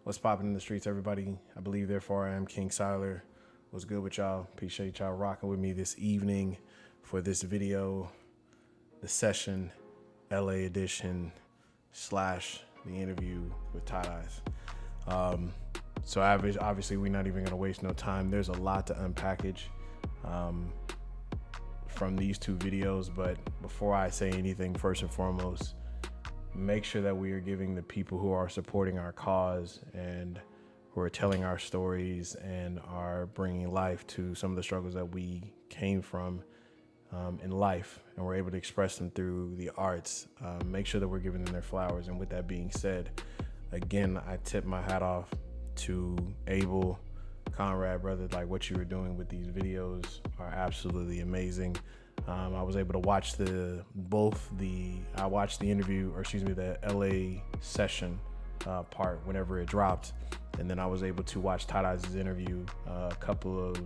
What's popping in the streets, everybody? I believe, therefore, I am King Sylar. What's good with y'all? Appreciate y'all rocking with me this evening for this video, the session, LA edition / the interview with Eyes. So obviously, we're not even going to waste no time. There's a lot to unpackage from these two videos, but before I say anything, first and foremost, make sure that we are giving the people who are supporting our cause and who are telling our stories and are bringing life to some of the struggles that we came from in life, and we're able to express them through the arts. Make sure that we're giving them their flowers. And with that being said, again, I tip my hat off to Abel, Conrad, brother. Like, what you were doing with these videos are absolutely amazing. I was able to watch the interview, or excuse me, the LA session part whenever it dropped, and then I was able to watch Eyes' interview a couple of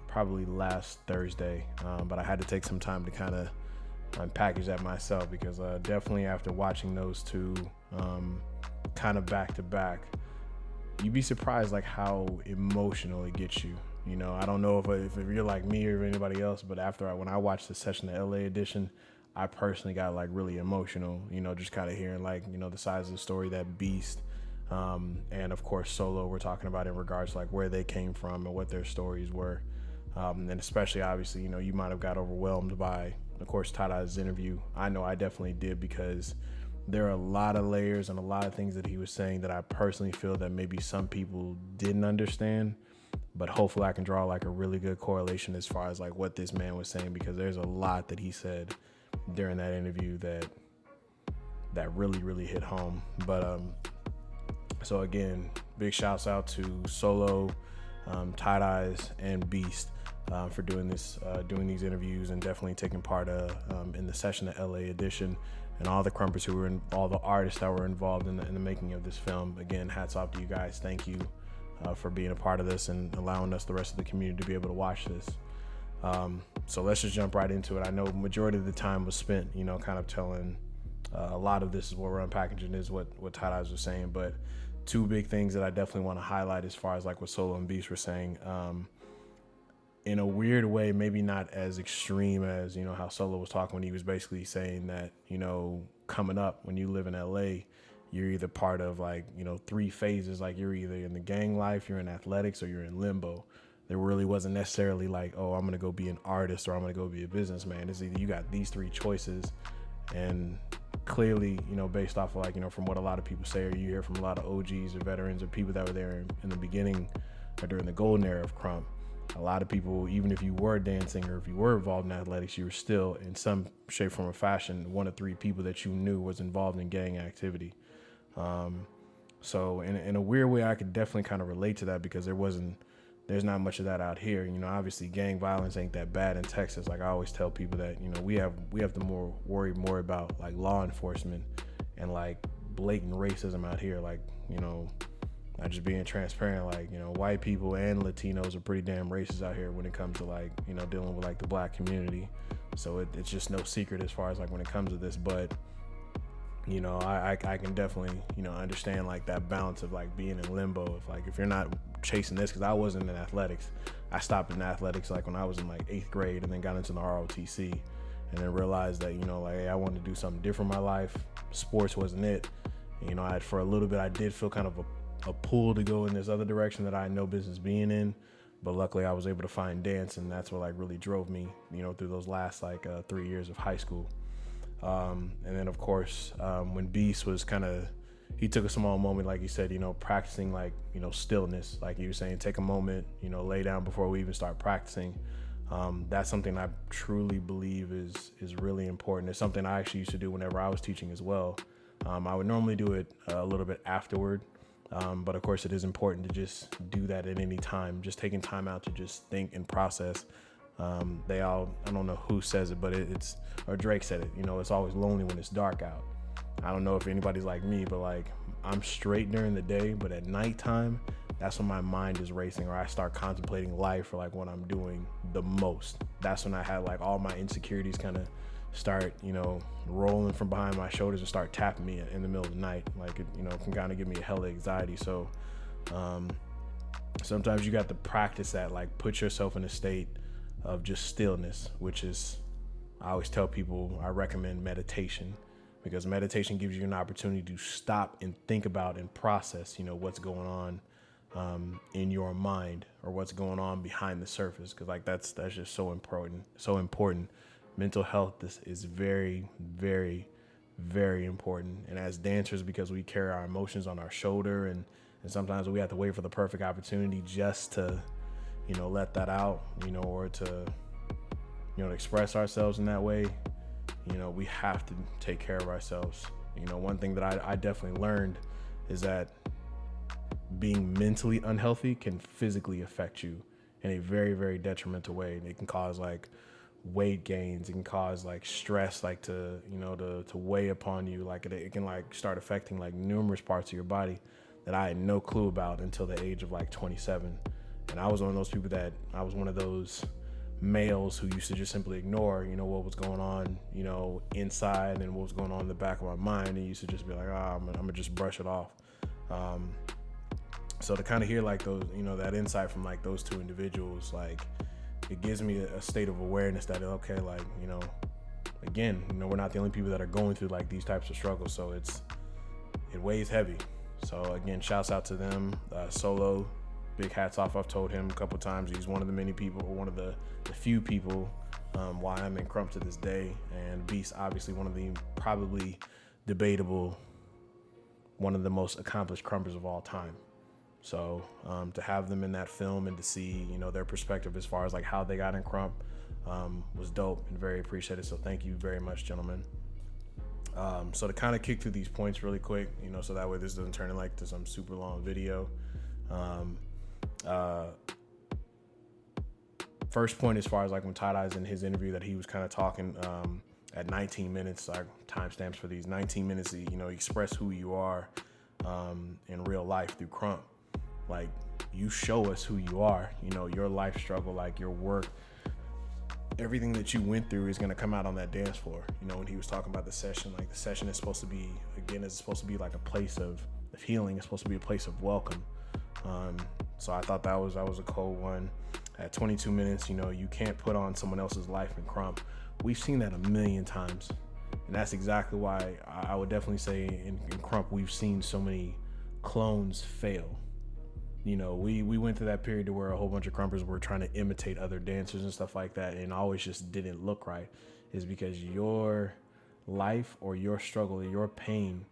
probably last Thursday, but I had to take some time to kind of unpackage that myself, because definitely after watching those two kind of back to back, you'd be surprised like how emotional it gets you. You know, I don't know if you're like me or anybody else, but when I watched the session, the LA edition, I personally got like really emotional, you know, just kind of hearing like, you know, the size of the story that Beast and of course Solo we're talking about in regards to like where they came from and what their stories were. And especially, obviously, you know, you might have got overwhelmed by, of course, Eyes' interview. I know I definitely did, because there are a lot of layers and a lot of things that he was saying that I personally feel that maybe some people didn't understand. But hopefully I can draw like a really good correlation as far as like what this man was saying, because there's a lot that he said during that interview that really hit home. But so again, big shouts out to Solo, Eyes, and Beast for doing these interviews, and definitely taking part in the session, the LA edition, and all the crumpers who were all the artists that were involved in the making of this film. Again, hats off to you guys. Thank you for being a part of this and allowing us, the rest of the community, to be able to watch this. So let's just jump right into it. I know majority of the time was spent, you know, kind of telling a lot of this is what we're unpackaging, is what Eyes was saying, but two big things that I definitely want to highlight as far as like what Solo and Beast were saying, in a weird way, maybe not as extreme as, you know, how Solo was talking when he was basically saying that, you know, coming up when you live in LA, you're either part of like, you know, three phases. Like, you're either in the gang life, you're in athletics, or you're in limbo. There really wasn't necessarily like, oh, I'm going to go be an artist or I'm going to go be a businessman. It's either you got these three choices. And clearly, you know, based off of like, you know, from what a lot of people say, or you hear from a lot of OGs or veterans or people that were there in the beginning or during the golden era of Crump, a lot of people, even if you were dancing or if you were involved in athletics, you were still in some shape, form, or fashion one of three people that you knew was involved in gang activity. So in a weird way, I could definitely kind of relate to that, because there's not much of that out here. You know, obviously gang violence ain't that bad in Texas. Like, I always tell people that, you know, we have to worry more about like law enforcement and like blatant racism out here. Like, you know, not just being transparent, like, you know, white people and Latinos are pretty damn racist out here when it comes to like, you know, dealing with like the black community. So it's just no secret as far as like when it comes to this. But you know, I can definitely, you know, understand like that balance of like being in limbo. If you're not chasing this, because I wasn't in athletics. I stopped in athletics like when I was in like 8th grade, and then got into the ROTC, and then realized that, you know, like, hey, I wanted to do something different in my life. Sports wasn't it. And, you know, for a little bit, I did feel kind of a pull to go in this other direction that I had no business being in. But luckily I was able to find dance, and that's what like really drove me, you know, through those last like 3 years of high school. And then of course, when Beast was he took a small moment, like he said, you know, practicing like, you know, stillness, like he was saying, take a moment, you know, lay down before we even start practicing. That's something I truly believe is really important. It's something I actually used to do whenever I was teaching as well. I would normally do it a little bit afterward. But of course it is important to just do that at any time, just taking time out to just think and process. I don't know who says it, but or Drake said it, you know, it's always lonely when it's dark out. I don't know if anybody's like me, but like, I'm straight during the day, but at nighttime, that's when my mind is racing, or I start contemplating life, or like what I'm doing the most. That's when I had like all my insecurities kind of start, rolling from behind my shoulders and start tapping me in the middle of the night. Like, it, can kind of give me a hell of anxiety. So sometimes you got to practice that, like put yourself in a state of just stillness, which is, I always tell people, I recommend meditation, because meditation gives you an opportunity to stop and think about and process, what's going on in your mind, or what's going on behind the surface. Because like that's just so important. Mental health is very, very, very important. And as dancers, because we carry our emotions on our shoulder, and sometimes we have to wait for the perfect opportunity just to, let that out, or to, express ourselves in that way. We have to take care of ourselves. One thing that I definitely learned is that being mentally unhealthy can physically affect you in a very, very detrimental way. And it can cause like weight gains. It can cause like stress, like to weigh upon you. Like it can like start affecting like numerous parts of your body that I had no clue about until the age of like 27. And I was one of those people I was one of those males who used to just simply ignore, what was going on, inside, and what was going on in the back of my mind. And used to just be like, I'm gonna just brush it off. So to kind of hear like those, that insight from like those two individuals, like it gives me a state of awareness that, okay, like, again, we're not the only people that are going through like these types of struggles. So it weighs heavy. So again, shouts out to them. Solo, big hats off. I've told him a couple times he's one of the many people, or one of the few people why I'm in Crump to this day. And Beast, obviously one of the probably debatable, one of the most accomplished crumpers of all time. So to have them in that film and to see, their perspective as far as like how they got in Crump was dope and very appreciated. So thank you very much, gentlemen. So to kind of kick through these points really quick, so that way this doesn't turn into like to some super long video. First point, as far as like when Tie-Dye's in his interview, that he was kind of talking at 19 minutes, like timestamps for these 19 minutes, he express who you are in real life through Crump. Like, you show us who you are, your life struggle, like your work, everything that you went through is going to come out on that dance floor. When he was talking about the session, like the session is supposed to be, again, it's supposed to be like a place of healing. It's supposed to be a place of welcome. So I thought that was a cold one. At 22 minutes, you can't put on someone else's life in Crump. We've seen that a million times. And that's exactly why I would definitely say in Crump, we've seen so many clones fail. We went through that period where a whole bunch of crumpers were trying to imitate other dancers and stuff like that, and always just didn't look right. Is because your life or your struggle or your pain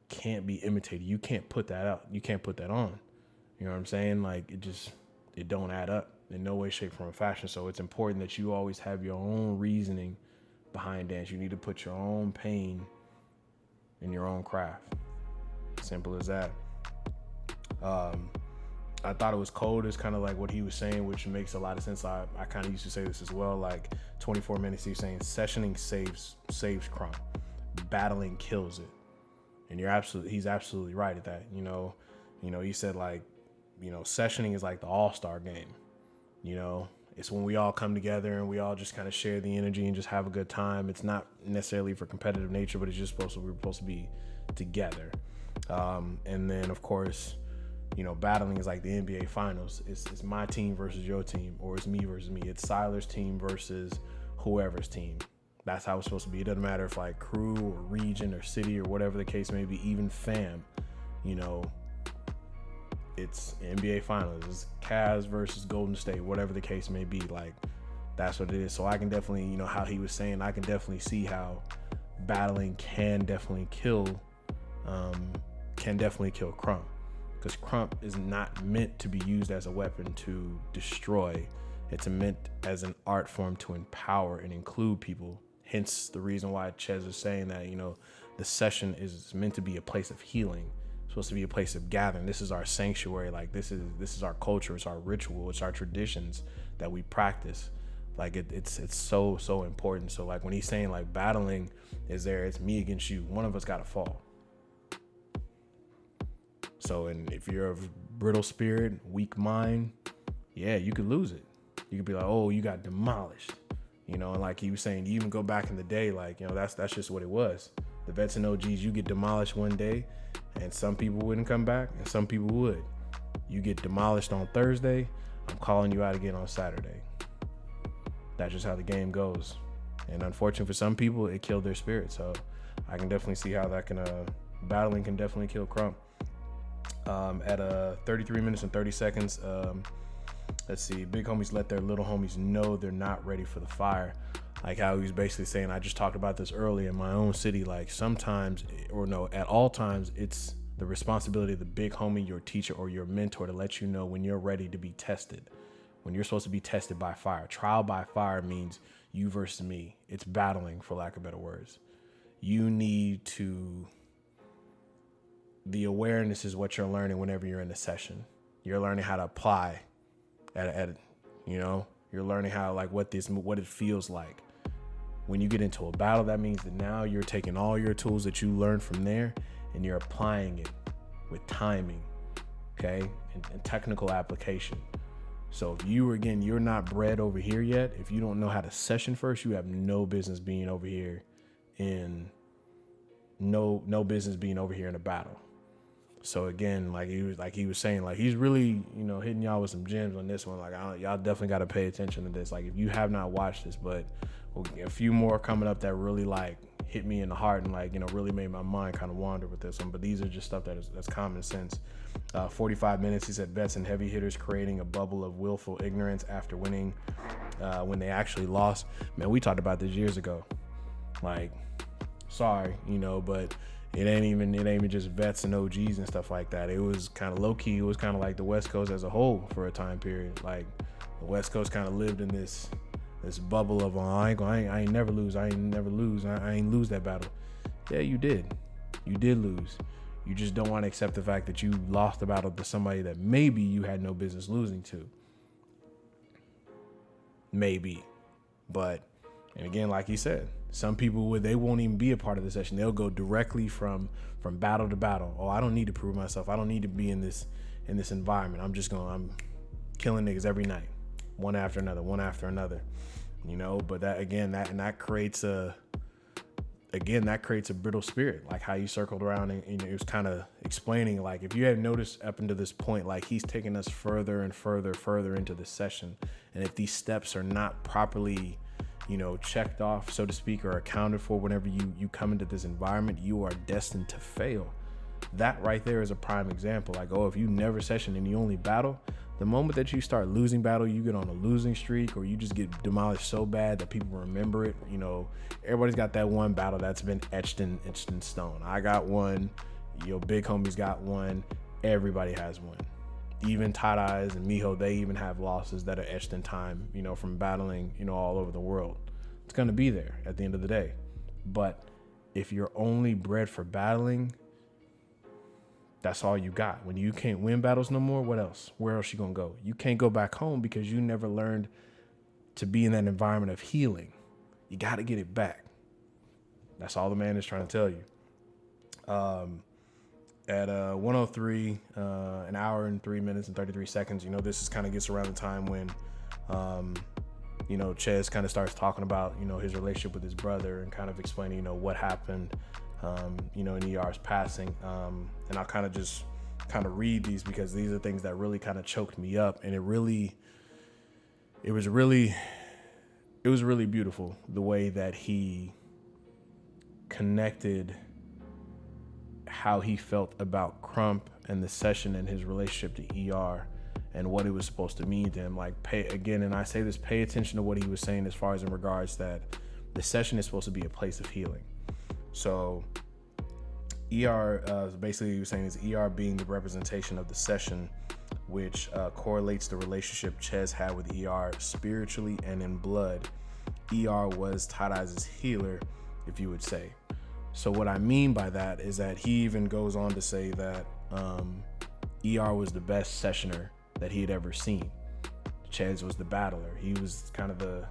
can't be imitated. You can't put that out. You can't put that on. You know what I'm saying? Like, it don't add up in no way, shape, form, or fashion. So it's important that you always have your own reasoning behind dance. You need to put your own pain in your own craft. Simple as that. I thought it was cold. It's kind of like what he was saying, which makes a lot of sense. I kind of used to say this as well. Like 24 minutes, he's saying sessioning saves Crump. Battling kills it. And he's absolutely right at that. He said like, sessioning is like the all-star game. It's when we all come together and we all just kind of share the energy and just have a good time. It's not necessarily for competitive nature, but it's just we're supposed to be together. And then of course, battling is like the NBA finals. It's my team versus your team, or it's me versus me. It's Sylar's team versus whoever's team. That's how it's supposed to be. It doesn't matter if like crew or region or city or whatever the case may be, even fam, it's NBA finals. It's Cavs versus Golden State, whatever the case may be. Like, that's what it is. So I can definitely, how he was saying, I can definitely see how battling can definitely kill Crump. Because Crump is not meant to be used as a weapon to destroy. It's meant as an art form to empower and include people. Hence the reason why Chez is saying that, the session is meant to be a place of healing. It's supposed to be a place of gathering. This is our sanctuary. Like, this is our culture. It's our ritual. It's our traditions that we practice. Like, it's so important. So like when he's saying like battling is there, it's me against you. One of us got to fall. So, and if you're of brittle spirit, weak mind, yeah, you could lose it. You could be like, oh, you got demolished. You know, and like he was saying, you even go back in the day, like, you know, that's just what it was. The vets and OGs, you get demolished one day, and some people wouldn't come back, and some people would. You get demolished on Thursday, I'm calling you out again on Saturday. That's just how the game goes. And unfortunately for some people, it killed their spirit. So I can definitely see how that can, battling can definitely kill Crump. At 33 minutes and 30 seconds, let's see, big homies let their little homies know they're not ready for the fire. Like how he was basically saying, I just talked about this earlier in my own city, like sometimes, or no, at all times, it's the responsibility of the big homie, your teacher, or your mentor to let you know when you're ready to be tested, when you're supposed to be tested by fire. Trial by fire means you versus me. It's battling, for lack of better words. You need to, the awareness is what you're learning whenever you're in the session. You're learning how to apply at you know, you're learning how, like, what it feels like. When you get into a battle, that means that now you're taking all your tools that you learned from there and you're applying it with timing, okay, and technical application. So if you're not bred over here yet, if you don't know how to session first, you have no business being over here in no business being over here in a battle. So again, like he was saying, like he's really, you know, hitting y'all with some gems on this one. Like y'all definitely got to pay attention to this. Like if you have not watched this, but a few more coming up that really like hit me in the heart and like, you know, really made my mind kind of wander with this one. But these are just stuff that's common sense. 45 minutes, he said, vets and heavy hitters creating a bubble of willful ignorance after winning when they actually lost. Man, we talked about this years ago. Like, sorry, you know, but it ain't even just vets and OGs and stuff like that. It was kind of low key. It was kind of like the West Coast as a whole for a time period. Like the West Coast kind of lived in this bubble of I ain't never lose. I ain't lose that battle. Yeah, you did lose. You just don't want to accept the fact that you lost the battle to somebody that maybe you had no business losing to. Maybe, but and again, like he said, some people they won't even be a part of the session. They'll go directly from battle to battle. Oh, I don't need to prove myself. I don't need to be in this environment. I'm killing niggas every night, one after another. You know, but that creates a brittle spirit, like how you circled around and you know, it was kind of explaining, like if you had noticed up until this point, like he's taking us further and further into the session. And if these steps are not properly, you know, checked off, so to speak, or accounted for whenever you come into this environment, you are destined to fail. That right there is a prime example. Like, oh, if you never session and you only battle, the moment that you start losing battle, you get on a losing streak, or you just get demolished so bad that people remember it. You know, everybody's got that one battle that's been etched in stone. I got one, your big homies got one, everybody has one. Even Tight Eyes and Miho, they even have losses that are etched in time, you know, from battling, you know, all over the world. It's going to be there at the end of the day. But if you're only bred for battling, that's all you got. When you can't win battles no more, what else? Where else you going to go? You can't go back home because you never learned to be in that environment of healing. You got to get it back. That's all the man is trying to tell you. At 103, an hour and 3 minutes and 33 seconds, you know, this is kind of gets around the time when, you know, Chez kind of starts talking about, you know, his relationship with his brother and kind of explaining, you know, what happened, you know, in ER's passing. And I'll kind of read these because these are things that really kind of choked me up. And it was really beautiful the way that he connected how he felt about Crump and the session and his relationship to ER and what it was supposed to mean to him. Like, pay attention to what he was saying as far as in regards that the session is supposed to be a place of healing. So ER, basically he was saying is ER being the representation of the session, which correlates the relationship Chez had with ER spiritually and in blood. ER was Tight Eyes' healer, if you would say. So what I mean by that is that he even goes on to say that ER was the best sessioner that he had ever seen. Chez was the battler. He was kind of the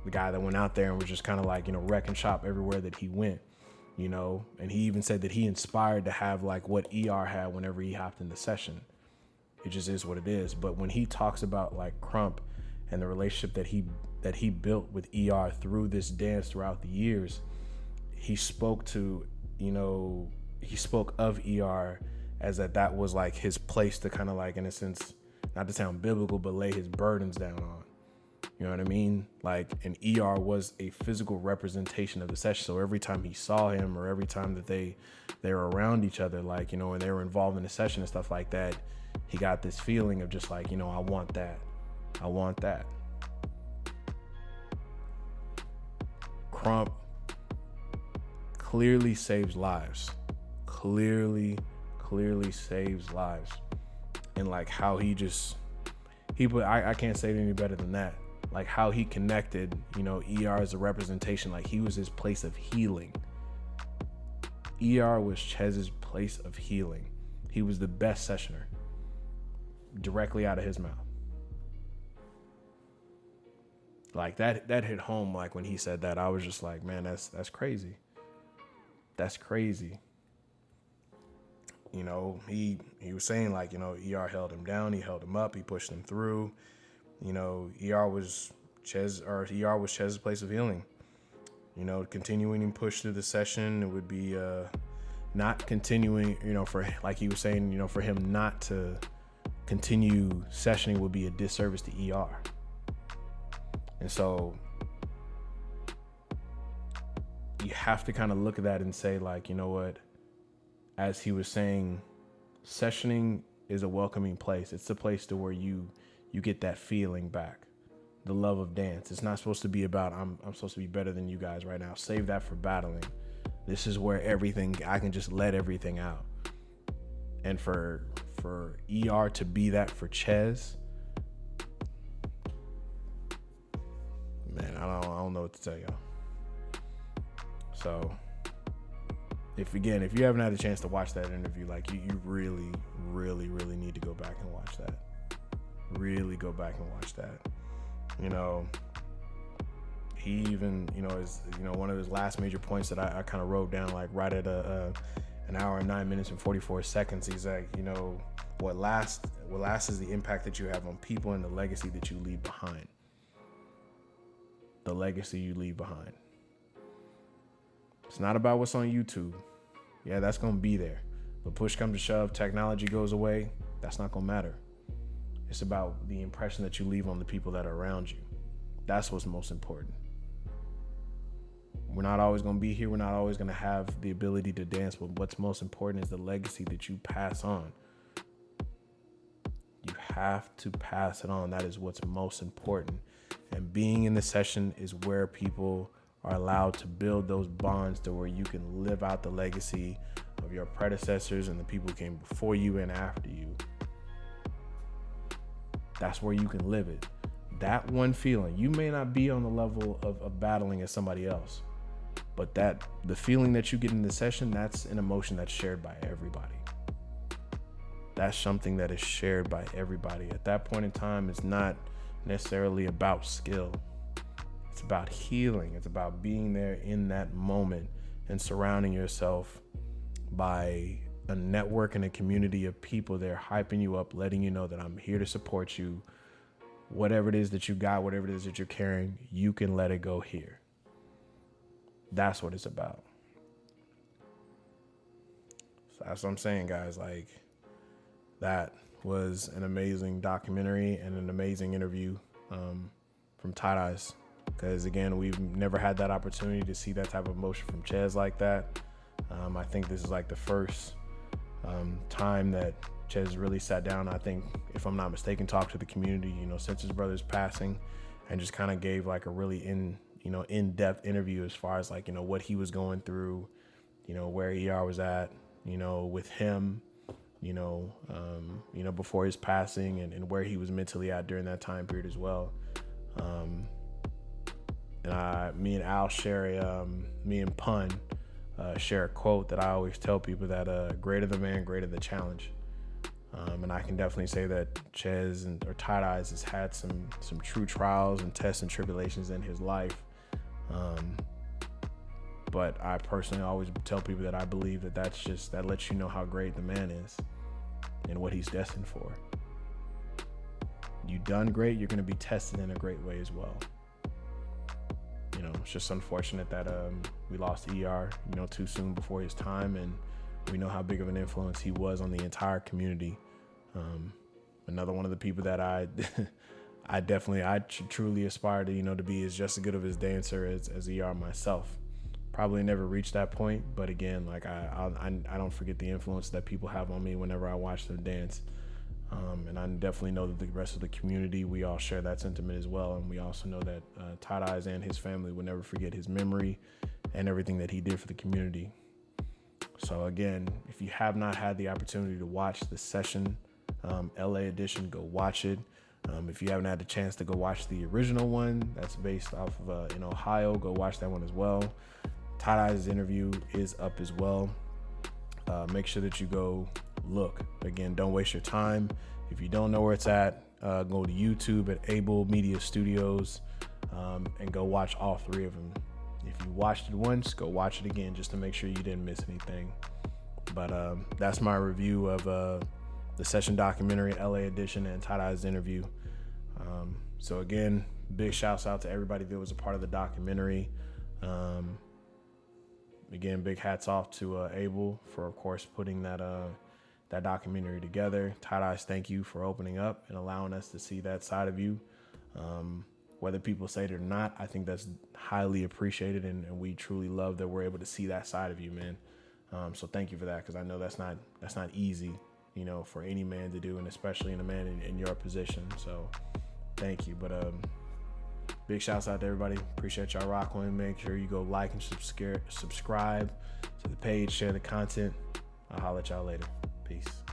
guy that went out there and was just kind of like, you know, wrecking shop everywhere that he went, you know. And he even said that he inspired to have like what ER had whenever he hopped in the session. It just is what it is. But when he talks about like Crump and the relationship that he that he built with ER through this dance throughout the years, he spoke to, he spoke of ER as that was like his place to kind of like, in a sense, not to sound biblical, but lay his burdens down on. You know what I mean? Like, and ER was a physical representation of the session. So every time he saw him, or every time that they were around each other, like, and they were involved in the session and stuff like that, he got this feeling of just like, I want that. I want that. Crump clearly saves lives. Clearly saves lives. And like how he put, I can't say it any better than that. Like how he connected, ER as a representation, like he was his place of healing. ER was Chez's place of healing. He was the best sessioner, directly out of his mouth. Like that hit home. Like when he said that, I was just like, man, that's crazy. That's crazy. He was saying like, ER held him down, he held him up, he pushed him through. ER was Chez's place of healing. Continuing and push through the session, it would be not continuing, for, like he was saying, for him not to continue sessioning would be a disservice to ER. And so you have to kind of look at that and say like, you know what, as he was saying, sessioning is a welcoming place. It's the place to where you get that feeling back, the love of dance. It's not supposed to be about, I'm supposed to be better than you guys right now. Save that for battling. This is where I can just let everything out. And for ER to be that for Chez, man, I don't know what to tell y'all. So if you haven't had a chance to watch that interview, like you really, really, really need to go back and watch that. Really go back and watch that. He even, is, one of his last major points that I kind of wrote down, like right at an hour and 9 minutes and 44 seconds. He's like, what lasts is the impact that you have on people and the legacy that you leave behind. The legacy you leave behind. It's not about what's on YouTube. Yeah, that's going to be there. But push comes to shove, technology goes away, that's not going to matter. It's about the impression that you leave on the people that are around you. That's what's most important. We're not always going to be here. We're not always going to have the ability to dance. But what's most important is the legacy that you pass on. You have to pass it on. That is what's most important. And being in the session is where people are allowed to build those bonds to where you can live out the legacy of your predecessors and the people who came before you and after you. That's where you can live it. That one feeling, you may not be on the level of battling as somebody else, but the feeling that you get in the session, that's an emotion that's shared by everybody. That's something that is shared by everybody. At that point in time, it's not necessarily about skill. It's about healing. It's about being there in that moment and surrounding yourself by a network and a community of people there hyping you up, letting you know that I'm here to support you. Whatever it is that you got, whatever it is that you're carrying, you can let it go here. That's what it's about. So that's what I'm saying, guys. Like, that was an amazing documentary and an amazing interview from Tight Eyes. Because, again, we've never had that opportunity to see that type of emotion from Chez like that. I think this is like the first time that Chez really sat down, I think, if I'm not mistaken, talked to the community, since his brother's passing, and just kind of gave like a really in-depth interview as far as like, what he was going through, where ER was at, with him, before his passing and where he was mentally at during that time period as well. And me and Al share, me and Pun share a quote that I always tell people that greater the man, greater the challenge. And I can definitely say that Chez or Tight Eyes has had some true trials and tests and tribulations in his life. But I personally always tell people that I believe that lets you know how great the man is and what he's destined for. You done great, you're going to be tested in a great way as well. it's just unfortunate that we lost ER, too soon before his time, and we know how big of an influence he was on the entire community. Another one of the people that I truly aspire to, to be is just as good of his dancer as ER myself. Probably never reached that point, but again, like I don't forget the influence that people have on me whenever I watch them dance. And I definitely know that the rest of the community, we all share that sentiment as well. And we also know that Tight Eyes and his family would never forget his memory and everything that he did for the community. So again, if you have not had the opportunity to watch the session, LA edition, go watch it. If you haven't had the chance to go watch the original one that's based off of in Ohio, go watch that one as well. Tight Eyes' interview is up as well. Make sure that you go look. Again, don't waste your time. If you don't know where it's at, go to YouTube at Able Media Studios and go watch all three of them. If you watched it once, go watch it again just to make sure you didn't miss anything. But that's my review of the session documentary, LA edition, and Tight Eyes' interview. So again, big shouts out to everybody that was a part of the documentary. Again, big hats off to Able for, of course, putting that documentary together. Tight Eyes, thank you for opening up and allowing us to see that side of you. Whether people say it or not, I think that's highly appreciated, and we truly love that we're able to see that side of you, man. So thank you for that, because I know that's not easy, for any man to do, and especially in a man in your position. So thank you. But big shouts out to everybody. Appreciate y'all rocking. Make sure you go like and subscribe to the page, share the content. I'll holler at y'all later. Peace.